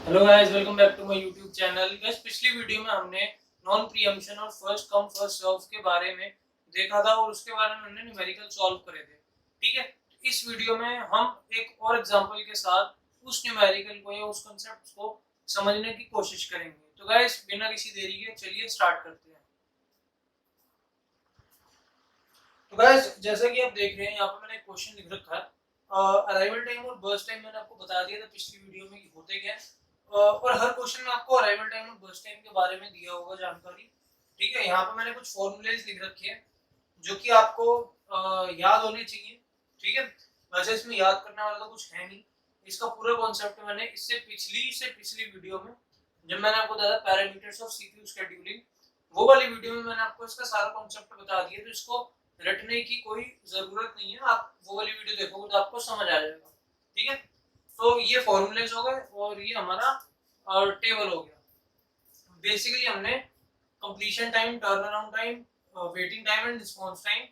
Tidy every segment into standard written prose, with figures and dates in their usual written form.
Hello guys, welcome back to my YouTube channel. Guys, पिछली video में हमने non preemption और फर्स्ट कम फर्स्ट सर्व के बारे में देखा था और उसके बारे में हमने न्यूमेरिकल सॉल्व करे थे। ठीक है, तो इस वीडियो में हम एक और एग्जांपल के साथ उस न्यूमेरिकल को या उस कांसेप्ट को समझने की कोशिश करेंगे। तो गाइस, बिना किसी देरी के चलिए स्टार्ट करते हैं। तो गाइस, जैसा कि आप देख रहे हैं, यहाँ पे मैंने एक क्वेश्चन लिख रखा है। अराइवल टाइम और बर्स्ट टाइम मैंने आपको बता दिया था पिछली वीडियो में कि होते क्या है। और हर क्वेश्चन में आपको अराइवल टाइम और बर्स्ट टाइम के बारे में दिया होगा जानकारी। ठीक है, यहाँ पे मैंने कुछ फॉर्मूलेज लिख रखे हैं जो कि आपको याद होने चाहिए। ठीक है, वैसे इसमें याद करने वाला तो कुछ है नहीं। इसका पूरा कॉन्सेप्ट मैंने इससे पिछली वीडियो में, जब मैंने आपको बताया पैरामीटर्स ऑफ सीपीयू शेड्यूलिंग, वो वाली वीडियो में मैंने आपको इसका सारा कॉन्सेप्ट बता दिया। तो इसको रटने की कोई जरूरत नहीं है, आप वो वाली वीडियो देखोगे तो आपको समझ आ जाएगा। ठीक है, तो ये फॉर्मूलेज हो गए और ये हमारा टेबल हो गया। बेसिकली हमने completion time, turn around time, waiting time and response time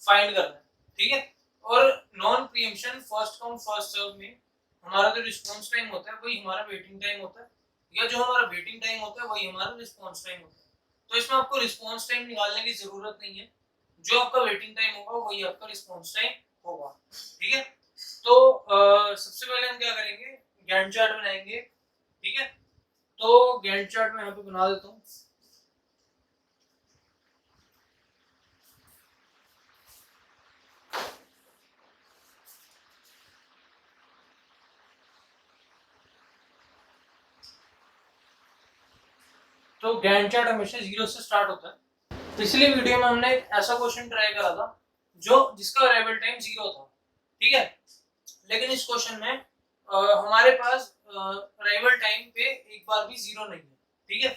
find करना है। ठीक है, और non preemption first come first serve में हमारा जो रिस्पांस टाइम होता है वही हमारा वेटिंग टाइम होता है, या जो हमारा वेटिंग टाइम होता है वही हमारा रिस्पांस टाइम होता है। तो इसमें आपको रिस्पांस टाइम निकालने की जरूरत नहीं है, जो आपका वेटिंग टाइम होगा वही आपका रिस्पांस टाइम होगा। ठीक है, तो सबसे पहले हम क्या करेंगे, गैंट चार्ट बनाएंगे। ठीक है, तो गैंट चार्ट में यहाँ पे बना देता हूँ। तो गैंट चार्ट हमेशा 0 से स्टार्ट होता है। पिछली वीडियो में हमने एक ऐसा क्वेश्चन ट्राई करा था जो जिसका अराइवल टाइम 0 था। ठीक है, लेकिन इस क्वेश्चन में हमारे पास अराइवल टाइम पे एक बार भी 0 नहीं है। ठीक है,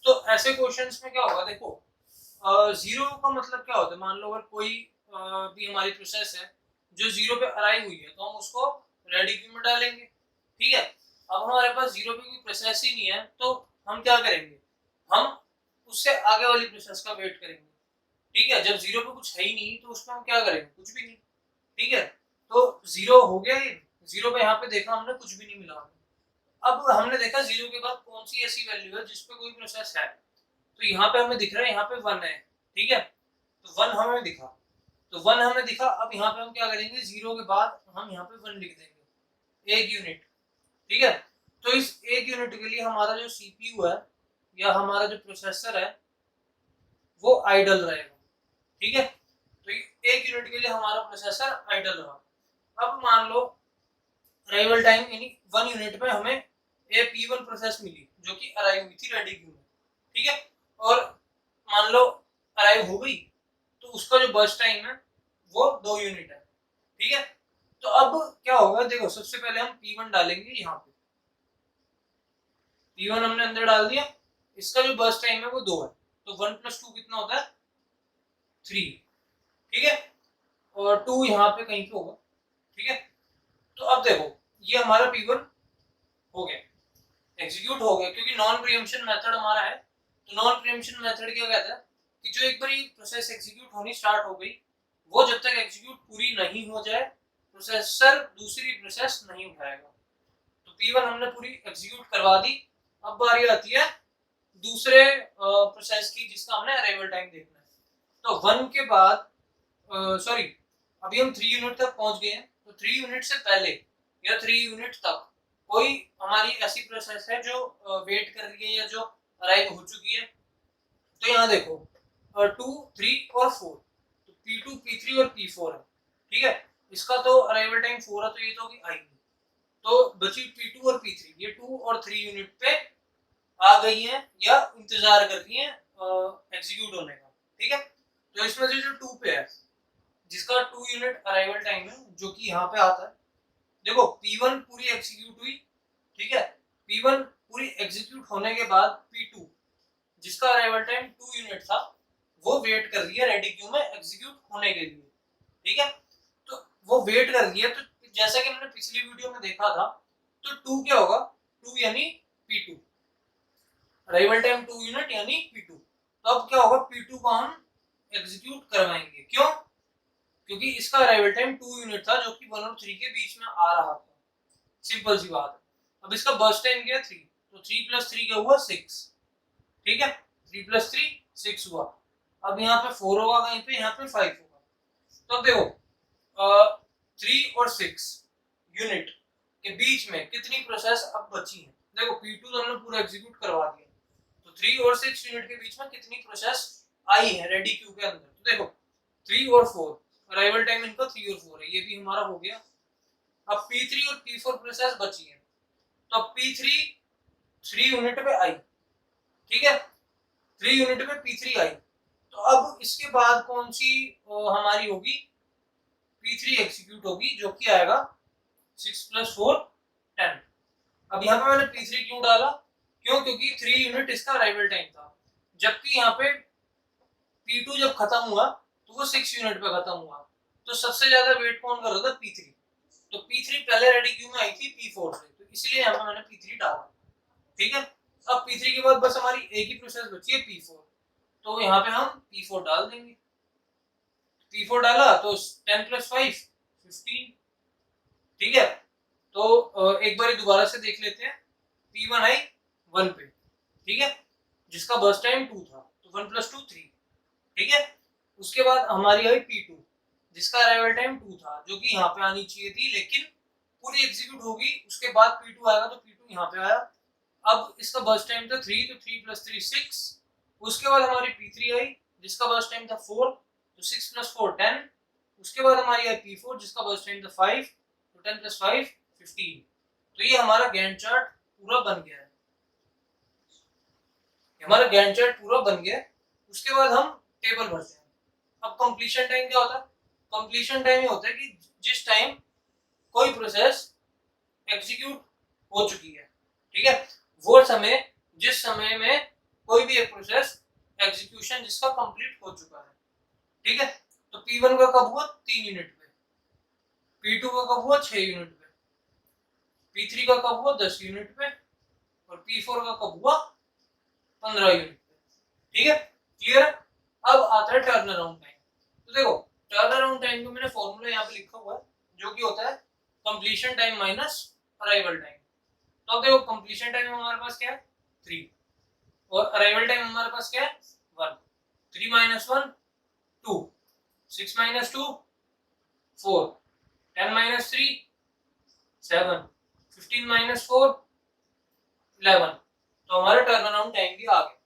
तो ऐसे क्वेश्चंस में क्या होगा, देखो 0 का मतलब क्या होता है। मान लो अगर कोई भी हमारी प्रोसेस है जो 0 पे अराइव हुई है, तो हम उसको रेडी क्यू में डालेंगे। ठीक है, अब हमारे पास 0 पे कोई प्रोसेस ही नहीं है, तो हम क्या करेंगे, हम उससे आगे वाली प्रोसेस का वेट करेंगे। ठीक है, जब 0 पे कुछ है ही नहीं तो उसमें हम क्या करेंगे, कुछ भी नहीं। ठीक है, तो 0 हो गया, ये 0 पे यहाँ पे देखा हमने कुछ भी नहीं मिला। अब हमने देखा 0 के बाद कौन सी ऐसी वैल्यू है जिसपे कोई प्रोसेस है, तो यहाँ पे हमें दिख रहा है, यहाँ पे 1 है। ठीक है, तो 1 हमें दिखा, तो 1 हमें दिखा। अब यहाँ पे हम क्या करेंगे, 0 के बाद हम यहाँ पे 1 लिख देंगे, 1 यूनिट। ठीक है, तो इस 1 यूनिट के लिए हमारा जो सीपीयू है या हमारा जो प्रोसेसर है वो आइडल रहेगा। ठीक है, तो 1 यूनिट के लिए हमारा प्रोसेसर आइडल रहा। अब मान लो अराइवल टाइम यानी 1 यूनिट में हमें ए P1 प्रोसेस मिली जो कि अराइव हुई थी रेडी क्यू में। ठीक है, और मान लो अराइव हो गई, तो उसका जो बर्स्ट टाइम है वो 2 यूनिट है। ठीक है, तो अब क्या होगा, देखो सबसे पहले हम P1 डालेंगे यहाँ पे। P1 हमने अंदर डाल दिया, इसका जो बर्स्ट टाइम है वो 2 है, तो 1 + 2 कितना होता है, 3। ठीक है, और 2 यहाँ पे कहीं पे होगा। ठीक है, तो अब देखो ये हमारा P1 हो गया, एग्जीक्यूट हो गया, क्योंकि नॉन प्रीएम्पशन मेथड हमारा है। तो नॉन प्रीएम्पशन मेथड क्या कहता है कि जो एक बार ये प्रोसेस एग्जीक्यूट होनी स्टार्ट हो गई, वो जब तक एग्जीक्यूट पूरी नहीं हो जाए प्रोसेसर दूसरी प्रोसेस नहीं उठाएगा। तो P1 हमने पूरी एग्जीक्यूट करवा दी। अब बारी आती है दूसरे प्रोसेस की जिसका हमने अराइवल टाइम देखना है। तो 1 के बाद सॉरी, अभी हम 3 यूनिट तक पहुंच गए हैं, तो 3 यूनिट से पहले या 3 यूनिट तक कोई हमारी ऐसी प्रोसेस है जो वेट कर रही है या जो अराइव हो चुकी है। तो यहाँ देखो 2, 3 और 4, तो P2, P3 और P4 है। ठीक है, इसका तो अराइवल टाइम 4 है, तो ये तो आएगी, तो बची P2 और P3, ये 2 और 3 यूनिट पे आ गई हैं या इंतजार कर रही हैं एग्जीक्यूट होने का। ठीक है, तो इसमें से जो 2 पे है जिसका 2 यूनिट अराइवल टाइम है जो कि यहाँ पे आता है, देखो P1 पूरी एग्जीक्यूट हुई। ठीक है, P1 पूरी एग्जीक्यूट होने के बाद P2 जिसका अराइवल टाइम 2 यूनिट था वो वेट कर रही है रेडी क्यू में एग्जीक्यूट होने के लिए। ठीक है, तो वो वेट कर रही है, तो जैसा कि हमने पिछली वीडियो में देखा था, तो 2 क्या होगा, 2 यानी P2, अराइवल टाइम 2 यूनिट यानी P2। तो अब क्या होगा, P2 को हम एग्जीक्यूट करवाएंगे, क्यों, क्योंकि इसका अराइवल टाइम 2 यूनिट था जो कि 1 और 3 के बीच में आ रहा था। सिंपल सी बात है। अब इसका बर्स्ट टाइम क्या है, 3, तो 3 + 3 क्या हुआ 6, ठीक है 3 + 3 6 हुआ। अब यहाँ पे 4 होगा कहीं पे, यहाँ पे 5 होगा। तो अब देखो 3 और 6 यूनिट के बीच में कितनी प्रोसेस अब बची है। देखो P2 तो हमने पूरा एग्जीक्यूट करवा दिया, तो 3 और 6 यूनिट के बीच में कितनी प्रोसेस आई है रेडी क्यू के अंदर। तो देखो 3 और 4, अराइवल टाइम इनका 3 और 4 है, ये भी हमारा हो गया। अब P3 और P4 प्रोसेस बची है, तो अब P3 3 यूनिट पे आई, ठीक है 3 यूनिट पे P3 आई। तो अब इसके बाद कौन सी हमारी होगी, P3 एग्जीक्यूट होगी, जो कि आएगा 6 + 4 10। अब यहाँ पे मैंने P3 क्यों डाला, क्यों, क्योंकि 3 यूनिट इसका अराइवल टाइम था, जबकि यहाँ पे P2 जब खत्म हुआ तो वो 6 यूनिट पे खत्म हुआ। तो सबसे ज्यादा वेट कौन कर रहा था, P3। तो P3 पहले रेडी क्यू में आई थी P4 से, तो इसलिए यहाँ पे मैंने P3 डाला, ठीक है। अब P3 के बाद बस हमारी एक ही प्रोसेस बची है P4, तो यहाँ पे हम P4 डाल देंगे। P4 डाला तो 10 + 5 15, ठीक है। तो एक बार दोबारा से देख लेते हैं। P1 आई 1 पे, ठीक है, जिसका बर्स्ट टाइम 2 था, तो 1 + 2 3, ठीक है। उसके बाद हमारी आई P2 जिसका अराइवल टाइम 2 था, जो कि यहाँ पे आनी चाहिए थी, लेकिन पूरी एग्जीक्यूट होगी उसके बाद P2 आएगा, तो P2 यहाँ पे आया। अब इसका बर्स्ट टाइम था 3, तो 3 + 3 6। उसके बाद हमारी P3 आई जिसका बर्स्ट टाइम था 4, तो 6 + 4 10। उसके बाद हमारी आई P4 जिसका बर्स्ट टाइम था 5, तो 10 + 5 15। तो ये हमारा गैंट चार्ट पूरा बन गया है, हमारा गैंट चार्ट पूरा बन गया। उसके बाद हम टेबल भरते हैं। अब कंप्लीशन टाइम क्या होता है, कंप्लीशन टाइम ये होता है कि जिस टाइम कोई प्रोसेस एग्जीक्यूट हो चुकी है, ठीक है, वो समय, जिस समय में कोई भी एक प्रोसेस एग्जीक्यूशन जिसका कंप्लीट हो चुका है, ठीक है। तो P1 का कब हुआ 3 यूनिट पे, P2 का कब हुआ 6 यूनिट पे, P3 का कब हुआ 10 यूनिट पे, और P4 का कब हुआ 15 यूनिट पे, ठीक है क्लियर। अब आता है टर्न अराउंड टाइम। तो देखो टर्न अराउंड टाइम को मैंने फॉर्मूला यहाँ पे लिखा हुआ है, जो कि होता है completion time minus arrival time. तो अब देखो कंप्लीशन टाइम हमारे पास क्या है 3, और अराइवल टाइम हमारे पास क्या है 1। 3 - 1 2, 6 - 2 4, 10 - 3 7, 15 - 4 11। तो हमारा टर्न अराउंड टाइम भी आ गया।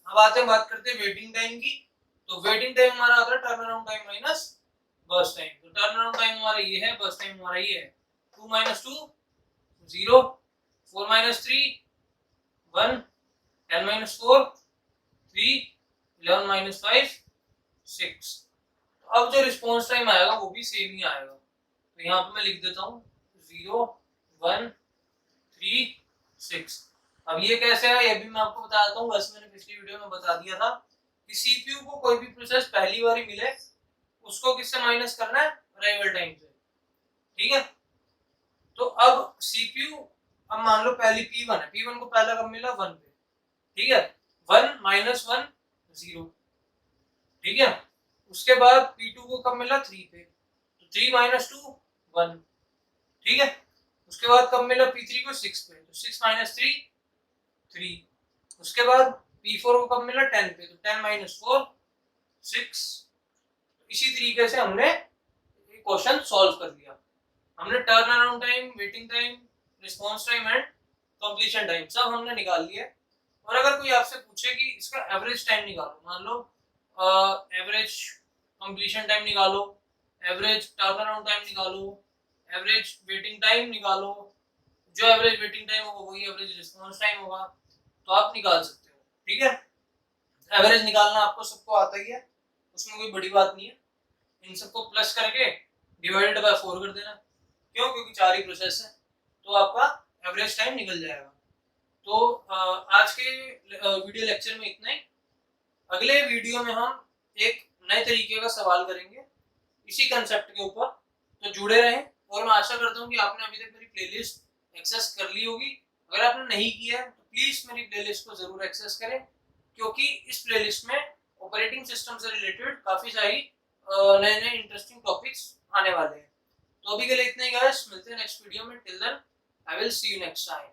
अब आते हैं बात करते हैं वेटिंग टाइम की। तो वेटिंग टाइम हमारा आता है turn around time minus burst time. तो टर्न अराउंड टाइम हमारा ये है, बर्स्ट टाइम हमारा ये है। 2 - 2 0, 4 - 3 1, 10 - 4 3, 11 - 5 6। तो अब जो रिस्पॉन्स टाइम आएगा वो भी सेम ही आएगा। तो यहाँ पे मैं लिख देता हूँ 0 1 3 6। अब ये कैसे है ये भी मैं आपको बता देता हूँ। वैसे मैंने पिछली वीडियो में बता दिया था कि सीपीयू को कोई भी प्रोसेस पहली बार ही मिले उसको किससे माइनस करना है, अराइवल टाइम से, ठीक है। तो अब सीपीयू, अब मान लो पहली P1 है, P1 को पहला कब मिला 1 पे, ठीक है, 1 - 1 0, ठीक है। उसके बाद P2 को कब मिला 3 पे, तो 3 - 2 1, ठीक है। उसके बाद कब मिला P3 को 6 पे, तो 6 - 3 3। उसके बाद P4 को कब मिला 10 पे, तो 10 - 4 6। इसी तरीके से हमने क्वेश्चन सॉल्व कर दिया। हमने turn around time, waiting time, response time and completion time सब हमने निकाल लिया। और अगर कोई आपसे पूछे कि इसका एवरेज टाइम निकालो, मान लो एवरेज कंप्लीशन टाइम निकालो, एवरेज टर्न अराउंड टाइम निकालो, एवरेज वेटिंग टाइम निकालो, जो एवरेज वेटिंग टाइम होगा वही एवरेज रिस्पांस टाइम होगा, तो आप निकाल सकते हो, ठीक है। एवरेज निकालना आपको सबको आता ही है, उसमें कोई बड़ी बात नहीं है। इन सबको प्लस करके डिवाइडेड बाय 4 कर देना, क्यों, क्योंकि 4 ही प्रोसेस है, तो आपका एवरेज टाइम निकल जाएगा। तो आज के वीडियो लेक्चर में इतना ही। अगले वीडियो में हम एक नए तरीके का सवाल करेंगे इसी कंसेप्ट के ऊपर, तो जुड़े रहें। और मैं आशा करता हूँ कि आपने अभी तक मेरी प्लेलिस्ट एक्सेस कर ली होगी। अगर आपने नहीं किया है तो प्लीज मेरी प्लेलिस्ट को जरूर एक्सेस करें, क्योंकि इस प्लेलिस्ट में ऑपरेटिंग सिस्टम से रिलेटेड काफी सारी नए नए इंटरेस्टिंग टॉपिक्स आने वाले हैं। तो अभी के लिए इतना ही गाइस, मिलते हैं नेक्स्ट वीडियो में। Till then I will see you next time.